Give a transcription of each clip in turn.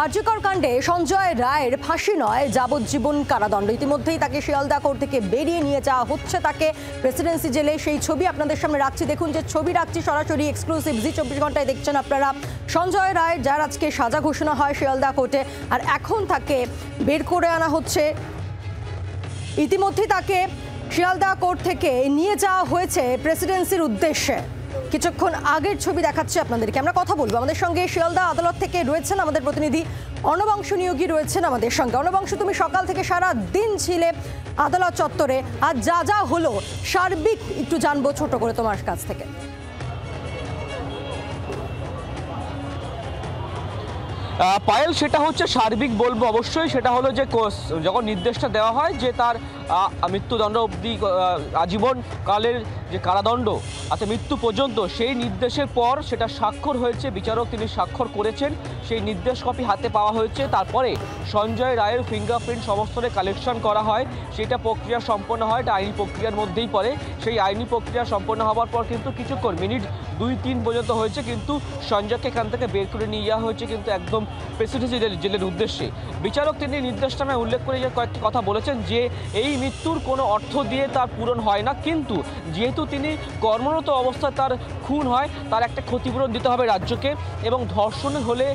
আরজিকর কাণ্ডে সঞ্জয় রায়ের ফাঁসি নয়, যাবজ্জীবন কারাদণ্ড। ইতিমধ্যেই তাকে শিয়ালদা কোর্ট থেকে বেরিয়ে নিয়ে যাওয়া হচ্ছে তাকে প্রেসিডেন্সি জেলে। সেই ছবি আপনাদের সামনে রাখছি, দেখুন যে ছবি রাখছি সরাসরি এক্সক্লুসিভ জি 24 ঘন্টায় দেখছেন আপনারা। সঞ্জয় রায়, যার আজকে সাজা ঘোষণা হয় শিয়ালদা কোর্টে, আর এখন তাকে বের করে আনা হচ্ছে। ইতিমধ্যেই তাকে শিয়ালদা কোর্ট থেকে নিয়ে যাওয়া হয়েছে প্রেসিডেন্সির উদ্দেশ্যে। কিছুক্ষণ আগের ছবি দেখাচ্ছি আপনাদেরকে। আমরা কথা বলবো, আমাদের সঙ্গে শিয়ালদা আদালত থেকে রয়েছেন আমাদের প্রতিনিধি অর্ণবাংশু নিয়োগী রয়েছেন আমাদের সঙ্গে। অর্ণবাংশু, তুমি সকাল থেকে সারা দিন ছিলে আদালত চত্বরে, আর যা যা হলো সার্বিক একটু জানবো ছোট করে তোমার কাছ থেকে। পায়েল, সেটা হচ্ছে সার্বিক বলবো অবশ্যই। সেটা হলো যে যখন নির্দেশটা দেওয়া হয় যে তার মৃত্যুদণ্ড অবধি আজীবন কালের যে কারাদণ্ড আছে মৃত্যু পর্যন্ত, সেই নির্দেশের পর সেটা স্বাক্ষর হয়েছে, বিচারক তিনি স্বাক্ষর করেছেন, সেই নির্দেশ কপি হাতে পাওয়া হয়েছে। তারপরে সঞ্জয় রায়ের ফিঙ্গারপ্রিন্ট সমস্তটা কালেকশন করা হয়, সেটা প্রক্রিয়া সম্পন্ন হয়, এটা আইনি প্রক্রিয়ার মধ্যেই পড়ে। সেই আইনি প্রক্রিয়া সম্পন্ন হওয়ার পর কিন্তু কিছুক্ষণ মিনিট 2-3 পর্যন্ত হয়েছে, কিন্তু সঞ্জয়কে এখান থেকে বের করে নিয়ে যাওয়া হয়েছে কিন্তু একদম প্রেসিডেন্সি জেলের উদ্দেশ্যে। বিচারক তিনি নির্দেশনায় উল্লেখ করে যে কয়েকটি কথা বলেছেন যে এই মৃত্যুর কোনো অর্থ দিয়ে তার পূরণ হয় না, কিন্তু যেহেতু তিনি কর্মরত অবস্থায় তার খুন হয়, তার একটা ক্ষতিপূরণ দিতে হবে রাজ্যকে, এবং ধর্ষণ হলে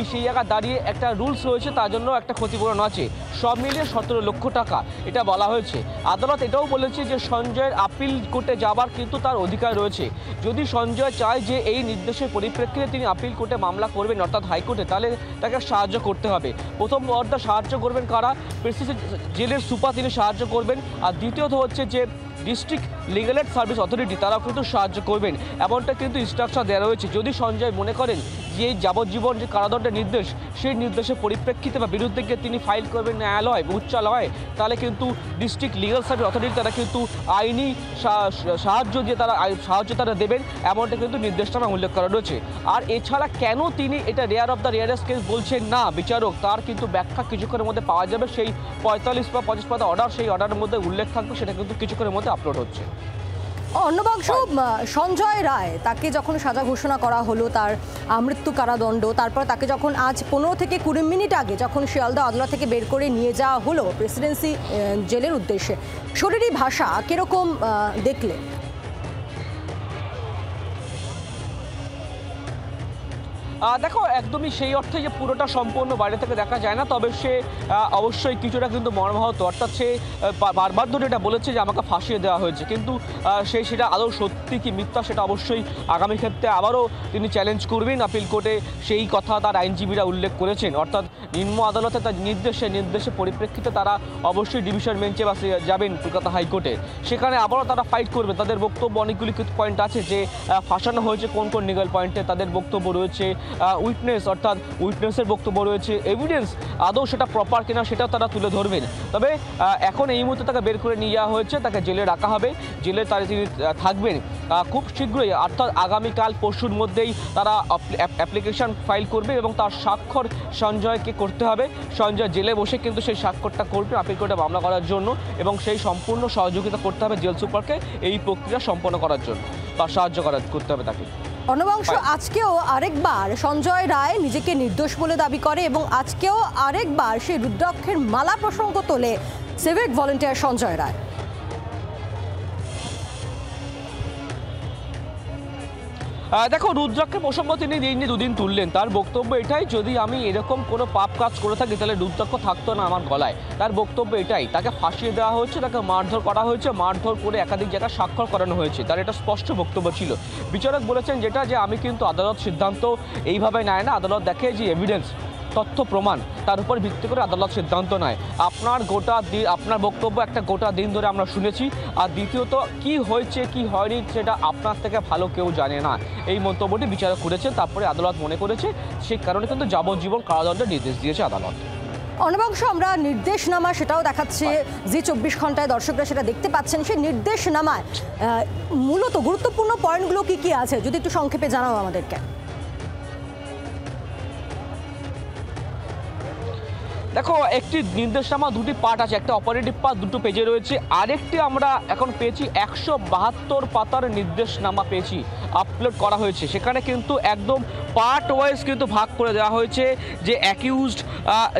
সেই জায়গায় দাঁড়িয়ে একটা রুলস রয়েছে, তার জন্য একটা ক্ষতিপূরণ আছে, সব মিলিয়ে 17 লক্ষ টাকা এটা বলা হয়েছে। আদালত এটাও বলেছে যে সঞ্জয়ের আপিল কোর্টে যাবার কিন্তু তার অধিকার রয়েছে। যদি সঞ্জয় চায় যে এই নির্দেশের পরিপ্রেক্ষিতে তিনি আপিল কোর্টে মামলা করবেন অর্থাৎ হাইকোর্টে, তাহলে তাকে সাহায্য করতে হবে। প্রথম পর্দা সাহায্য করবেন কারা? প্রেসিডেন্সি জেলের সুপার তিনি সাহায্য করবেন, আর দ্বিতীয়ত হচ্ছে যে district legal add service authority, তারাও কিন্তু সাহায্য করবেন, এমনটা কিন্তু ইনস্ট্রাকশন দেওয়া রয়েছে। যদি সঞ্জয় মনে করেন যে এই যাবজ্জীবন যে কারাদণ্ডের নির্দেশ, সেই নির্দেশের পরিপ্রেক্ষিতে বা বিরুদ্ধে গিয়ে তিনি ফাইল করবেন ন্যায়ালয় উচ্চালয়, তাহলে কিন্তু ডিস্ট্রিক্ট লিগাল সার্ভিস অথরিটি তারা কিন্তু আইনি সাহায্য তারা দেবেন, এমনটা কিন্তু নির্দেশনামা উল্লেখ করা রয়েছে। আর এছাড়া কেন তিনি এটা rare of the rarest case বলছেন না বিচারক, তার কিন্তু ব্যাখ্যা কিছুক্ষণের মধ্যে পাওয়া যাবে। সেই 45 বা 25 পাতা অর্ডার, সেই অর্ডারের মধ্যে উল্লেখ থাকবে, সেটা কিন্তু কিছুক্ষণের মধ্যে আপলোড হচ্ছে। অর্ণবাংশু, সঞ্জয় রায় তাকে যখন সাজা ঘোষণা করা হলো, তার মৃত্যু কারাদণ্ড, তারপর তাকে যখন আজ 15 থেকে 20 মিনিট আগে যখন শিয়ালদা আদালত থেকে বের করে নিয়ে যাওয়া হলো প্রেসিডেন্সি জেলের উদ্দেশ্যে, শরীরী ভাষা কিরকম দেখলে? দেখো, একদমই সেই অর্থে যে পুরোটা সম্পূর্ণ বাইরে থেকে দেখা যায় না, তবে সে অবশ্যই কিছুটা কিন্তু মর্মাহত। অর্থাৎ সে বারবার ধরে এটা বলেছে যে আমাকে ফাঁসিয়ে দেওয়া হয়েছে, কিন্তু সেটা আদৌ সত্যি কি মিথ্যা সেটা অবশ্যই আগামী ক্ষেত্রে আবারও তিনি চ্যালেঞ্জ করবেন আপিল কোর্টে, সেই কথা তার আইনজীবীরা উল্লেখ করেছেন। অর্থাৎ নিম্ন আদালতে তার নির্দেশের পরিপ্রেক্ষিতে তারা অবশ্যই ডিভিশন বেঞ্চে বা যাবেন কলকাতা হাইকোর্টে, সেখানে আবারও তারা ফাইট করবে। তাদের বক্তব্য অনেকগুলি পয়েন্ট আছে, যে ফাঁসানো হয়েছে কোন কোন লিগাল পয়েন্টে, তাদের বক্তব্য রয়েছে, উইটনেস অর্থাৎ উইটনেসের বক্তব্য রয়েছে, এভিডেন্স আদৌ সেটা প্রপার কিনা সেটাও তারা তুলে ধরবেন। তবে এখন এই মুহূর্তে তাকে বের করে নিয়ে যাওয়া হয়েছে, তাকে জেলে রাখা হবে, জেলে তিনি থাকবেন খুব শীঘ্রই, অর্থাৎ আগামীকাল পরশুর মধ্যেই তারা অ্যাপ্লিকেশন ফাইল করবে এবং তার স্বাক্ষর সঞ্জয়কে করতে হবে। সঞ্জয় জেলে বসে কিন্তু সেই স্বাক্ষরটা করবে আপিল কোর্টে মামলা করার জন্য, এবং সেই সম্পূর্ণ সহযোগিতা করতে হবে জেল সুপারকে এই প্রক্রিয়া সম্পন্ন করার জন্য, বা সাহায্য করতে হবে তাকে। অর্ণবাংশু, আজকেও আরেকবার সঞ্জয় রায় নিজেকে নির্দোষ বলে দাবি করে, এবং আজকেও আরেকবার সেই রুদ্রাক্ষের মালা প্রসঙ্গ তোলে সিভিক ভলেন্টিয়ার সঞ্জয় রায়। দেখো, রুদ্রাক্ষের প্রসঙ্গ তিনি দুদিন তুললেন, তার বক্তব্য এটাই, যদি আমি এরকম কোনো পাপ কাজ করে থাকি তাহলে রুদ্রাক্ষ থাকতো না আমার গলায়। তার বক্তব্য এটাই, তাকে ফাঁসিয়ে দেওয়া হয়েছে, তাকে মারধর করা হয়েছে, মারধর করে একাধিক জায়গায় স্বাক্ষর করানো হয়েছে, তার এটা স্পষ্ট বক্তব্য ছিল। বিচারক বলেছেন যেটা, যে আমি কিন্তু আদালত সিদ্ধান্ত এইভাবে নেয় না, আদালত দেখে যে এভিডেন্স তথ্য প্রমাণ, তার উপর ভিত্তি করে আদালত সিদ্ধান্ত নেয়। আপনার বক্তব্য একটা গোটা দিন ধরে আমরা শুনেছি, আর দ্বিতীয়ত কি হয়েছে কি হয়নি সেটা আপনার থেকে ভালো কেউ জানে না, এই মন্তব্যটি বিচারক করেছে। তারপরে আদালত মনে করেছে সেই কারণে কিন্তু যাবজ্জীবন কারাদণ্ডের নির্দেশ দিয়েছে আদালত। অর্ণবাংশু, আমরা নির্দেশনামা সেটাও দেখাচ্ছে জি 24 ঘন্টায়, দর্শকরা সেটা দেখতে পাচ্ছেন। সেই নির্দেশনামায় মূলত গুরুত্বপূর্ণ পয়েন্টগুলো কি কি আছে যদি একটু সংক্ষেপে জানাও আমাদেরকে। দেখো, একটি নির্দেশনামা দুটি পার্ট আছে, একটা অপারেটিভ পার্ট দুটো পেজে রয়েছে, আরেকটি আমরা এখন পেয়েছি 172 পাতার নির্দেশনামা পেয়েছি, আপলোড করা হয়েছে। সেখানে কিন্তু একদম পার্ট ওয়াইজ কিন্তু ভাগ করে দেওয়া হয়েছে যে অ্যাকিউজড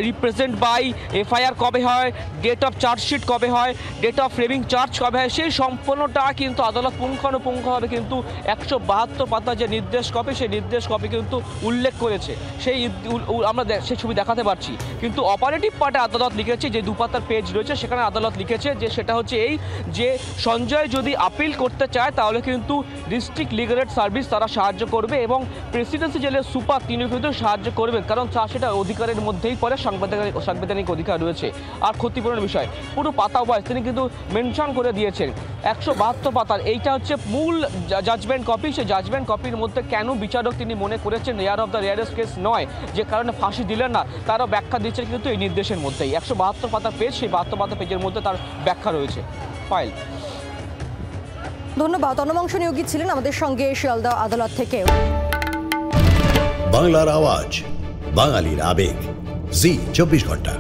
রিপ্রেজেন্ট বাই এফআইআর কবে হয়, ডেট অফ চার্জশিট কবে হয়, ডেট অফ ফ্রেমিং চার্জ কবে হয়, সেই সম্পূর্ণটা কিন্তু আদালত পুঙ্খানুপুঙ্খভাবে কিন্তু 172 পাতা যে নির্দেশ কপি, সেই নির্দেশ কপি কিন্তু উল্লেখ করেছে। আমরা সেই ছবি দেখাতে পারছি। কিন্তু অপারেটিভ পার্টে আদালত লিখেছে, যে 2 পাতার পেজ রয়েছে সেখানে আদালত লিখেছে যে সেটা হচ্ছে এই যে সঞ্জয় যদি আপিল করতে চায় তাহলে কিন্তু ডিস্ট্রিক্ট লিগাল এড সার্ভিস তারা সাহায্য করবে এবং প্রেসিডেন্সি জেলের সুপার তিনি কিন্তু সাহায্য করবেন, কারণ সেটা অধিকারের মধ্যেই পড়ে, সাংবিধানিক অধিকার রয়েছে। আর ক্ষতিপূরণের বিষয় পুরো পাতা ওয়াইজ তিনি কিন্তু মেনশন করে দিয়েছেন। 172 পাতার এইটা হচ্ছে মূল জাজমেন্ট কপি। সেই জাজমেন্ট কপির মধ্যে কেন বিচারক তিনি মনে করেছেন rare of the rarest case নয়, যে কারণে ফাঁসি দিলেন না, তারও ব্যাখ্যা দিচ্ছেন কিন্তু এই নির্দেশের মধ্যেই। 172 পাতার পেজ, সেই 72 পাতা পেজের মধ্যে তার ব্যাখ্যা রয়েছে। পায়েল, ধন্যবাদ। অনবংশ নিয়োগী ছিলেন আমাদের সঙ্গে শিয়ালদা আদালত থেকে। বাংলার আওয়াজ, বাঙালির আবেগ, জি 24 ঘন্টা।